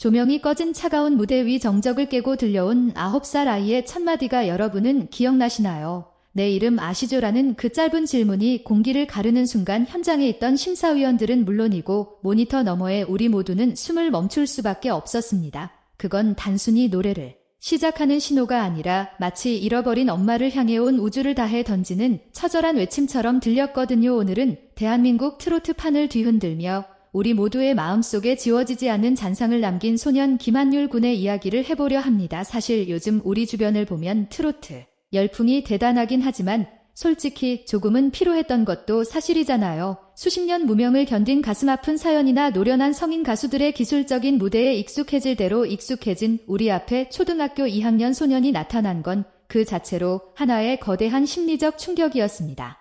조명이 꺼진 차가운 무대 위 정적을 깨고 들려온 9살 아이의 첫마디가 여러분은 기억나시나요? 내 이름 아시죠라는 그 짧은 질문이 공기를 가르는 순간 현장에 있던 심사위원들은 물론이고 모니터 너머에 우리 모두는 숨을 멈출 수밖에 없었습니다. 그건 단순히 노래를 시작하는 신호가 아니라 마치 잃어버린 엄마를 향해 온 우주를 다해 던지는 처절한 외침처럼 들렸거든요. 오늘은 대한민국 트로트판을 뒤흔들며 우리 모두의 마음속에 지워지지 않는 잔상을 남긴 소년 김한율 군의 이야기를 해보려 합니다. 사실 요즘 우리 주변을 보면 트로트 열풍이 대단하긴 하지만 솔직히 조금은 피로했던 것도 사실이잖아요. 수십 년 무명을 견딘 가슴 아픈 사연이나 노련한 성인 가수들의 기술적인 무대에 익숙해질 대로 익숙해진 우리 앞에 초등학교 2학년 소년이 나타난 건 그 자체로 하나의 거대한 심리적 충격이었습니다.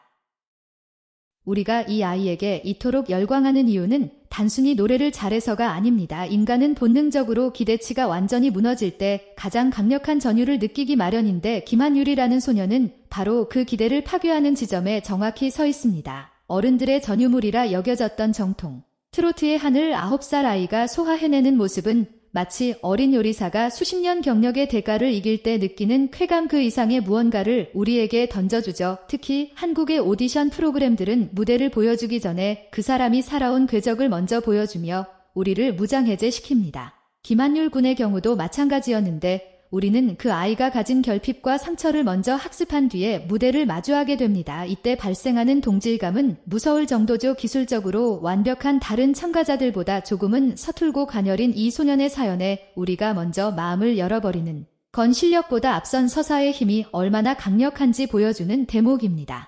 우리가 이 아이에게 이토록 열광하는 이유는 단순히 노래를 잘해서가 아닙니다. 인간은 본능적으로 기대치가 완전히 무너질 때 가장 강력한 전율을 느끼기 마련인데 김한율이라는 소녀는 바로 그 기대를 파괴하는 지점에 정확히 서 있습니다. 어른들의 전유물이라 여겨졌던 정통 트로트의 하늘 9살 아이가 소화해내는 모습은 마치 어린 요리사가 수십 년 경력의 대가를 이길 때 느끼는 쾌감 그 이상의 무언가를 우리에게 던져주죠. 특히 한국의 오디션 프로그램들은 무대를 보여주기 전에 그 사람이 살아온 궤적을 먼저 보여주며 우리를 무장해제시킵니다. 김한율 군의 경우도 마찬가지였는데 우리는 그 아이가 가진 결핍과 상처를 먼저 학습한 뒤에 무대를 마주하게 됩니다. 이때 발생하는 동질감은 무서울 정도죠. 기술적으로 완벽한 다른 참가자들보다 조금은 서툴고 가녀린 이 소년의 사연에 우리가 먼저 마음을 열어버리는 건 실력보다 앞선 서사의 힘이 얼마나 강력한지 보여주는 대목입니다.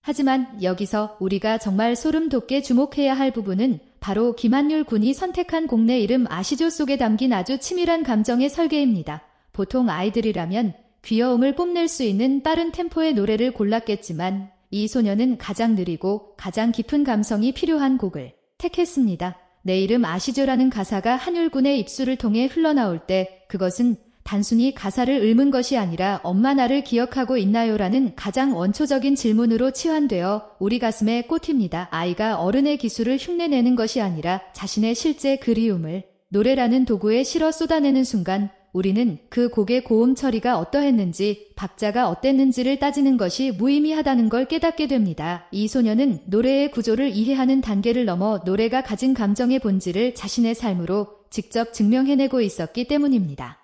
하지만 여기서 우리가 정말 소름 돋게 주목해야 할 부분은 바로 김한율 군이 선택한 곡 내 이름 아시죠 속에 담긴 아주 치밀한 감정의 설계입니다. 보통 아이들이라면 귀여움을 뽐낼 수 있는 빠른 템포의 노래를 골랐겠지만 이 소녀는 가장 느리고 가장 깊은 감성이 필요한 곡을 택했습니다. 내 이름 아시죠라는 가사가 한율 군의 입술을 통해 흘러나올 때 그것은 단순히 가사를 읊은 것이 아니라 엄마 나를 기억하고 있나요라는 가장 원초적인 질문으로 치환되어 우리 가슴에 꽂힙니다. 아이가 어른의 기술을 흉내내는 것이 아니라 자신의 실제 그리움을 노래라는 도구에 실어 쏟아내는 순간 우리는 그 곡의 고음 처리가 어떠했는지 박자가 어땠는지를 따지는 것이 무의미하다는 걸 깨닫게 됩니다. 이 소녀는 노래의 구조를 이해하는 단계를 넘어 노래가 가진 감정의 본질을 자신의 삶으로 직접 증명해내고 있었기 때문입니다.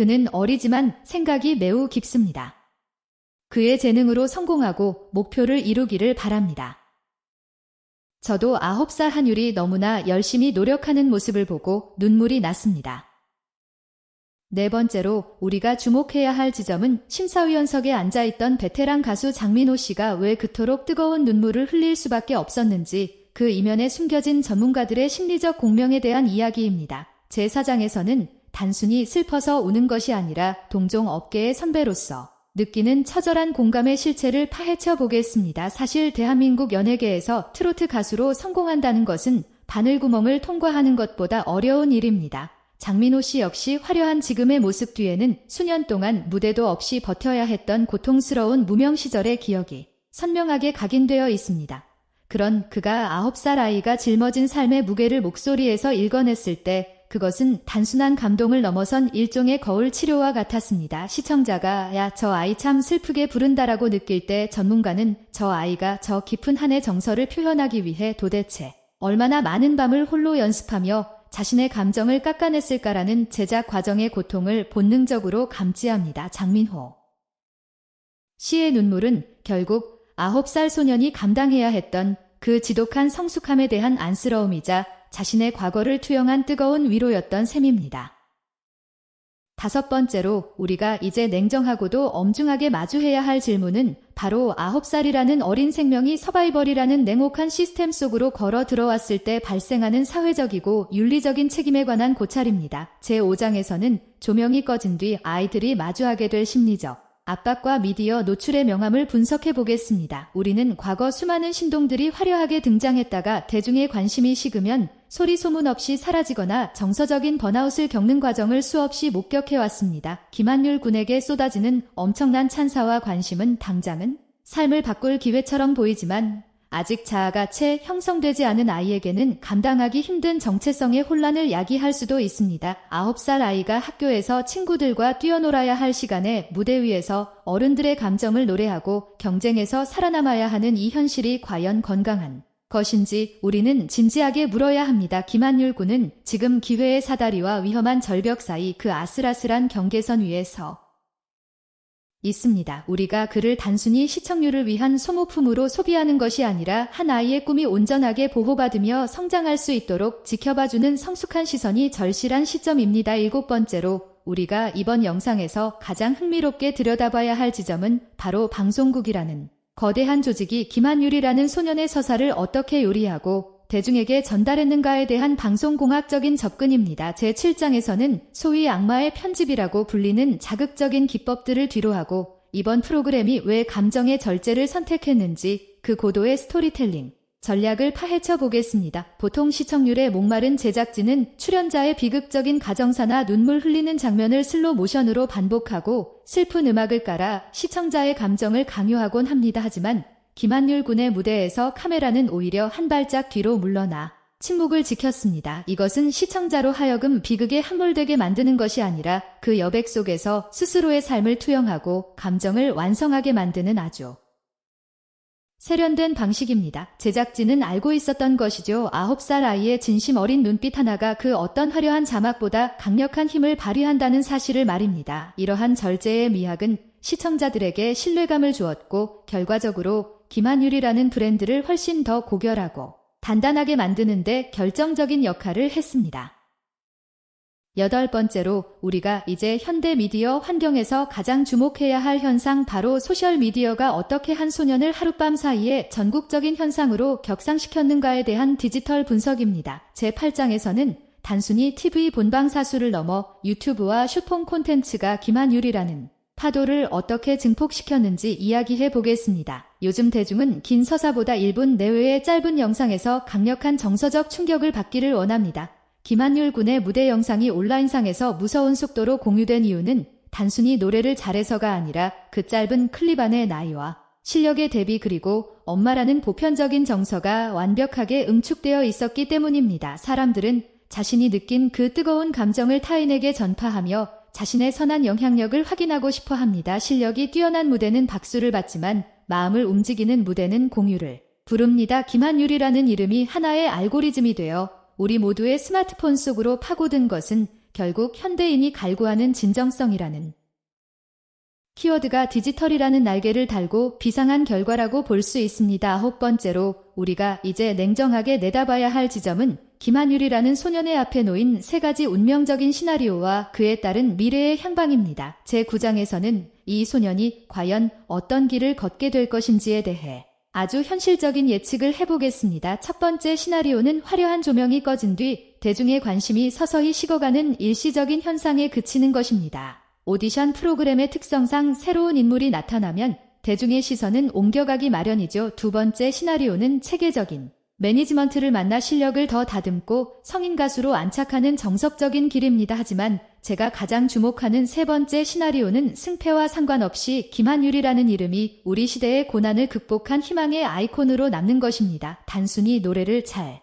그는 어리지만 생각이 매우 깊습니다. 그의 재능으로 성공하고 목표를 이루기를 바랍니다. 저도 9살 한율이 너무나 열심히 노력하는 모습을 보고 눈물이 났습니다. 네 번째로 우리가 주목해야 할 지점은 심사위원석에 앉아있던 베테랑 가수 장민호 씨가 왜 그토록 뜨거운 눈물을 흘릴 수밖에 없었는지 그 이면에 숨겨진 전문가들의 심리적 공명에 대한 이야기입니다. 제4장에서는 단순히 슬퍼서 우는 것이 아니라 동종 업계의 선배로서 느끼는 처절한 공감의 실체를 파헤쳐 보겠습니다. 사실 대한민국 연예계에서 트로트 가수로 성공한다는 것은 바늘구멍을 통과하는 것보다 어려운 일입니다. 장민호 씨 역시 화려한 지금의 모습 뒤에는 수년 동안 무대도 없이 버텨야 했던 고통스러운 무명 시절의 기억이 선명하게 각인되어 있습니다. 그런 그가 9살 아이가 짊어진 삶의 무게를 목소리에서 읽어냈을 때 그것은 단순한 감동을 넘어선 일종의 거울 치료와 같았습니다. 시청자가 야, 저 아이 참 슬프게 부른다라고 느낄 때 전문가는 저 아이가 저 깊은 한의 정서를 표현하기 위해 도대체 얼마나 많은 밤을 홀로 연습하며 자신의 감정을 깎아냈을까라는 제작 과정의 고통을 본능적으로 감지합니다. 장민호 씨의 눈물은 결국 9살 소년이 감당해야 했던 그 지독한 성숙함에 대한 안쓰러움이자 자신의 과거를 투영한 뜨거운 위로였던 셈입니다. 다섯 번째로 우리가 이제 냉정하고도 엄중하게 마주해야 할 질문은 바로 9살이라는 어린 생명이 서바이벌이라는 냉혹한 시스템 속으로 걸어 들어왔을 때 발생하는 사회적이고 윤리적인 책임에 관한 고찰입니다. 제5장에서는 조명이 꺼진 뒤 아이들이 마주하게 될 심리적 압박과 미디어 노출의 명암을 분석해 보겠습니다. 우리는 과거 수많은 신동들이 화려하게 등장했다가 대중의 관심이 식으면 소리 소문 없이 사라지거나 정서적인 번아웃을 겪는 과정을 수없이 목격해왔습니다. 김한율 군에게 쏟아지는 엄청난 찬사와 관심은 당장은 삶을 바꿀 기회처럼 보이지만 아직 자아가 채 형성되지 않은 아이에게는 감당하기 힘든 정체성의 혼란을 야기할 수도 있습니다. 9살 아이가 학교에서 친구들과 뛰어놀아야 할 시간에 무대 위에서 어른들의 감정을 노래하고 경쟁에서 살아남아야 하는 이 현실이 과연 건강한 것인지 우리는 진지하게 물어야 합니다. 김한율 군은 지금 기회의 사다리와 위험한 절벽 사이 그 아슬아슬한 경계선 위에서 있습니다. 우리가 그를 단순히 시청률을 위한 소모품으로 소비하는 것이 아니라 한 아이의 꿈이 온전하게 보호받으며 성장할 수 있도록 지켜봐주는 성숙한 시선이 절실한 시점입니다. 7번째로 우리가 이번 영상에서 가장 흥미롭게 들여다봐야 할 지점은 바로 방송국이라는 거대한 조직이 김한율이라는 소년의 서사를 어떻게 요리하고 대중에게 전달했는가에 대한 방송공학적인 접근입니다. 제7장에서는 소위 악마의 편집이라고 불리는 자극적인 기법들을 뒤로하고 이번 프로그램이 왜 감정의 절제를 선택했는지 그 고도의 스토리텔링 전략을 파헤쳐 보겠습니다. 보통 시청률에 목마른 제작진은 출연자의 비극적인 가정사나 눈물 흘리는 장면을 슬로 모션으로 반복하고 슬픈 음악을 깔아 시청자의 감정을 강요하곤 합니다. 하지만 김한율 군의 무대에서 카메라는 오히려 한 발짝 뒤로 물러나 침묵을 지켰습니다. 이것은 시청자로 하여금 비극에 함몰되게 만드는 것이 아니라 그 여백 속에서 스스로의 삶을 투영하고 감정을 완성하게 만드는 아주 세련된 방식입니다. 제작진은 알고 있었던 것이죠. 9살 아이의 진심 어린 눈빛 하나가 그 어떤 화려한 자막보다 강력한 힘을 발휘한다는 사실을 말입니다. 이러한 절제의 미학은 시청자들에게 신뢰감을 주었고 결과적으로 김한율이라는 브랜드를 훨씬 더 고결하고 단단하게 만드는데 결정적인 역할을 했습니다. 8번째로 우리가 이제 현대 미디어 환경에서 가장 주목해야 할 현상 바로 소셜미디어가 어떻게 한 소년을 하룻밤 사이에 전국적인 현상으로 격상시켰는가에 대한 디지털 분석입니다. 제8장에서는 단순히 TV 본방사수를 넘어 유튜브와 숏폼 콘텐츠가 김한율이라는 파도를 어떻게 증폭시켰는지 이야기해 보겠습니다. 요즘 대중은 긴 서사보다 1분 내외의 짧은 영상에서 강력한 정서적 충격을 받기를 원합니다. 김한율 군의 무대 영상이 온라인상에서 무서운 속도로 공유된 이유는 단순히 노래를 잘해서가 아니라 그 짧은 클립 안의 나이와 실력의 대비 그리고 엄마라는 보편적인 정서가 완벽하게 응축되어 있었기 때문입니다. 사람들은 자신이 느낀 그 뜨거운 감정을 타인에게 전파하며 자신의 선한 영향력을 확인하고 싶어 합니다. 실력이 뛰어난 무대는 박수를 받지만 마음을 움직이는 무대는 공유를 부릅니다. 김한율이라는 이름이 하나의 알고리즘이 되어 우리 모두의 스마트폰 속으로 파고든 것은 결국 현대인이 갈구하는 진정성이라는 키워드가 디지털이라는 날개를 달고 비상한 결과라고 볼 수 있습니다. 9번째로 우리가 이제 냉정하게 내다봐야 할 지점은 김한율이라는 소년의 앞에 놓인 3가지 운명적인 시나리오와 그에 따른 미래의 향방입니다. 제9장에서는 이 소년이 과연 어떤 길을 걷게 될 것인지에 대해 아주 현실적인 예측을 해보겠습니다. 첫 번째 시나리오는 화려한 조명이 꺼진 뒤 대중의 관심이 서서히 식어가는 일시적인 현상에 그치는 것입니다. 오디션 프로그램의 특성상 새로운 인물이 나타나면 대중의 시선은 옮겨가기 마련이죠. 두 번째 시나리오는 체계적인 매니지먼트를 만나 실력을 더 다듬고 성인 가수로 안착하는 정석적인 길입니다. 하지만 제가 가장 주목하는 세 번째 시나리오는 승패와 상관없이 김한율이라는 이름이 우리 시대의 고난을 극복한 희망의 아이콘으로 남는 것입니다. 단순히 노래를 잘